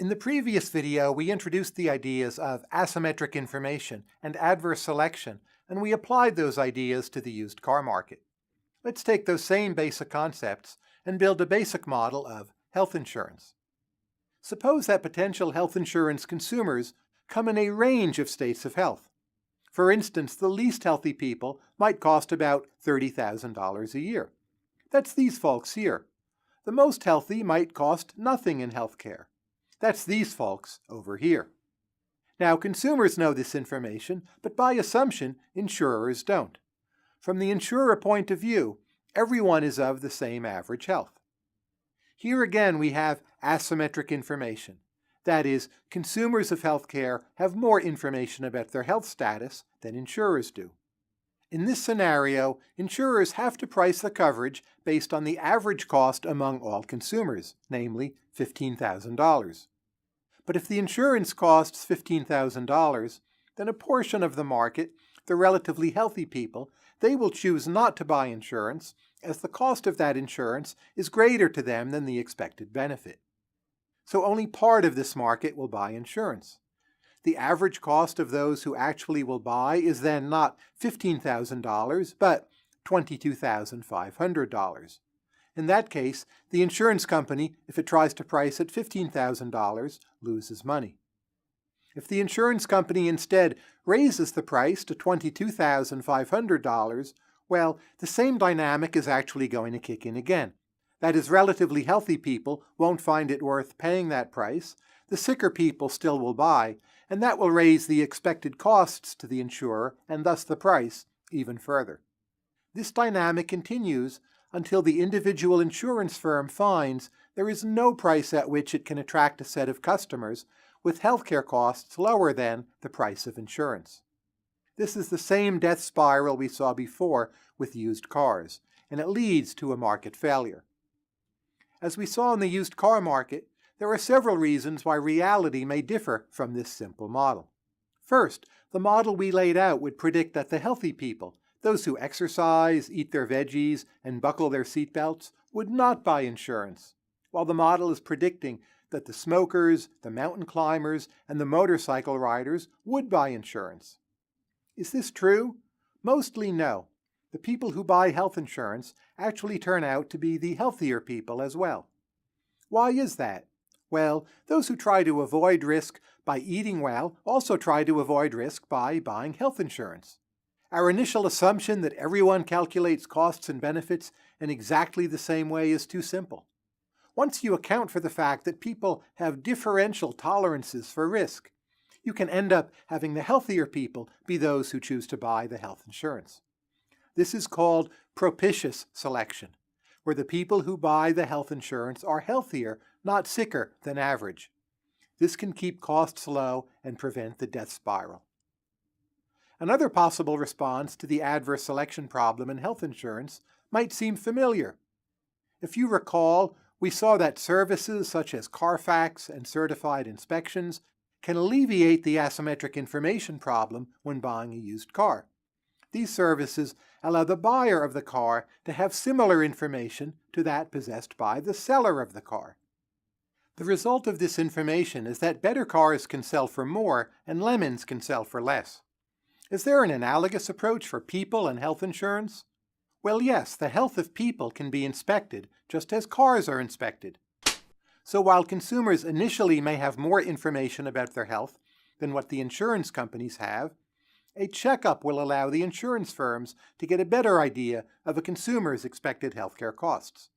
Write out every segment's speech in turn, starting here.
In the previous video, we introduced the ideas of asymmetric information and adverse selection, and we applied those ideas to the used car market. Let's take those same basic concepts and build a basic model of health insurance. Suppose that potential health insurance consumers come in a range of states of health. For instance, the least healthy people might cost about $30,000 a year. That's these folks here. The most healthy might cost nothing in health care. That's these folks over here. Now, consumers know this information, but by assumption, insurers don't. From the insurer point of view, everyone is of the same average health. Here again we have asymmetric information. That is, consumers of healthcare have more information about their health status than insurers do. In this scenario, insurers have to price the coverage based on the average cost among all consumers, namely $15,000. But if the insurance costs $15,000, then a portion of the market, the relatively healthy people, they will choose not to buy insurance, as the cost of that insurance is greater to them than the expected benefit. So only part of this market will buy insurance. The average cost of those who actually will buy is then not $15,000, but $22,500. In that case, the insurance company, if it tries to price at $15,000, loses money. If the insurance company instead raises the price to $22,500, well, the same dynamic is actually going to kick in again. That is, relatively healthy people won't find it worth paying that price, the sicker people still will buy, and that will raise the expected costs to the insurer, and thus the price, even further. This dynamic continues until the individual insurance firm finds there is no price at which it can attract a set of customers with healthcare costs lower than the price of insurance. This is the same death spiral we saw before with used cars, and it leads to a market failure. As we saw in the used car market, there are several reasons why reality may differ from this simple model. First, the model we laid out would predict that the healthy people, those who exercise, eat their veggies, and buckle their seatbelts, would not buy insurance, while the model is predicting that the smokers, the mountain climbers, and the motorcycle riders would buy insurance. Is this true? Mostly no. The people who buy health insurance actually turn out to be the healthier people as well. Why is that? Well, those who try to avoid risk by eating well also try to avoid risk by buying health insurance. Our initial assumption that everyone calculates costs and benefits in exactly the same way is too simple. Once you account for the fact that people have differential tolerances for risk, you can end up having the healthier people be those who choose to buy the health insurance. This is called propitious selection, where the people who buy the health insurance are healthier, not sicker than average. This can keep costs low and prevent the death spiral. Another possible response to the adverse selection problem in health insurance might seem familiar. If you recall, we saw that services such as Carfax and certified inspections can alleviate the asymmetric information problem when buying a used car. These services allow the buyer of the car to have similar information to that possessed by the seller of the car. The result of this information is that better cars can sell for more and lemons can sell for less. Is there an analogous approach for people and health insurance? Well, yes, the health of people can be inspected just as cars are inspected. So while consumers initially may have more information about their health than what the insurance companies have, a checkup will allow the insurance firms to get a better idea of a consumer's expected healthcare costs.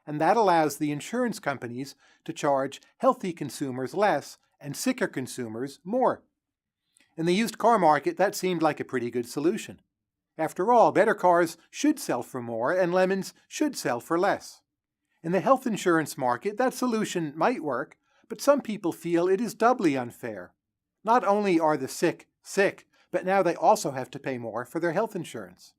And that allows the insurance companies to charge healthy consumers less and sicker consumers more. In the used car market, that seemed like a pretty good solution. After all, better cars should sell for more and lemons should sell for less. In the health insurance market, that solution might work, but some people feel it is doubly unfair. Not only are the sick, but now they also have to pay more for their health insurance.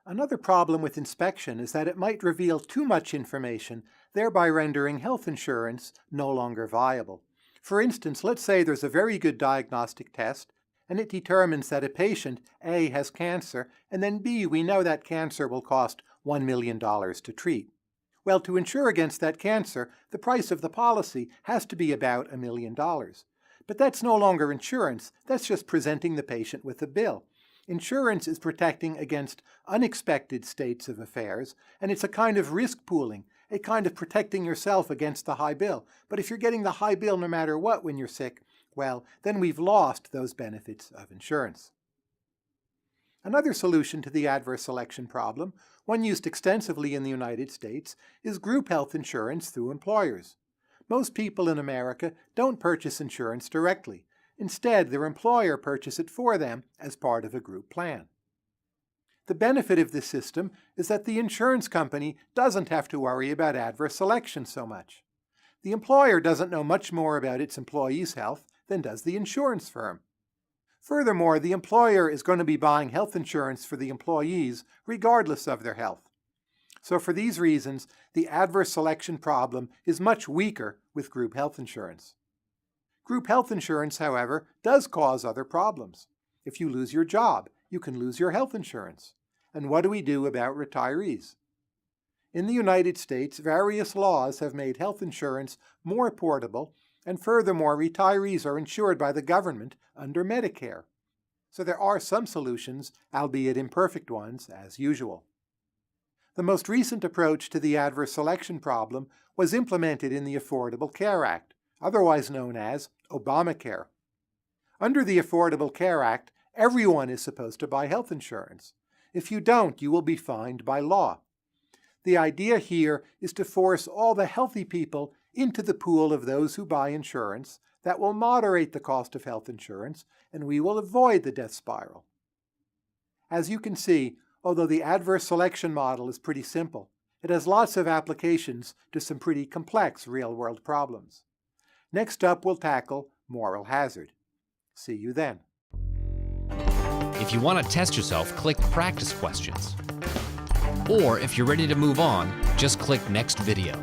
Another problem with inspection is that it might reveal too much information, thereby rendering health insurance no longer viable. For instance, let's say there's a very good diagnostic test, and it determines that a patient A has cancer, and then B, we know that cancer will cost $1 million to treat. Well, to insure against that cancer, the price of the policy has to be about $1 million. But that's no longer insurance, that's just presenting the patient with a bill. Insurance is protecting against unexpected states of affairs, and it's a kind of risk pooling, a kind of protecting yourself against the high bill. But if you're getting the high bill no matter what when you're sick, well, then we've lost those benefits of insurance. Another solution to the adverse selection problem, one used extensively in the United States, is group health insurance through employers. Most people in America don't purchase insurance directly. Instead, their employer purchases it for them as part of a group plan. The benefit of this system is that the insurance company doesn't have to worry about adverse selection so much. The employer doesn't know much more about its employees' health than does the insurance firm. Furthermore, the employer is going to be buying health insurance for the employees regardless of their health. So for these reasons, the adverse selection problem is much weaker with group health insurance. Group health insurance, however, does cause other problems. If you lose your job, you can lose your health insurance. And what do we do about retirees? In the United States, various laws have made health insurance more portable, and furthermore, retirees are insured by the government under Medicare. So there are some solutions, albeit imperfect ones, as usual. The most recent approach to the adverse selection problem was implemented in the Affordable Care Act, otherwise known as Obamacare. Under the Affordable Care Act, everyone is supposed to buy health insurance. If you don't, you will be fined by law. The idea here is to force all the healthy people into the pool of those who buy insurance. That will moderate the cost of health insurance, and we will avoid the death spiral. As you can see, although the adverse selection model is pretty simple, it has lots of applications to some pretty complex real-world problems. Next up, we'll tackle moral hazard. See you then. If you want to test yourself, click Practice Questions. Or if you're ready to move on, just click Next Video.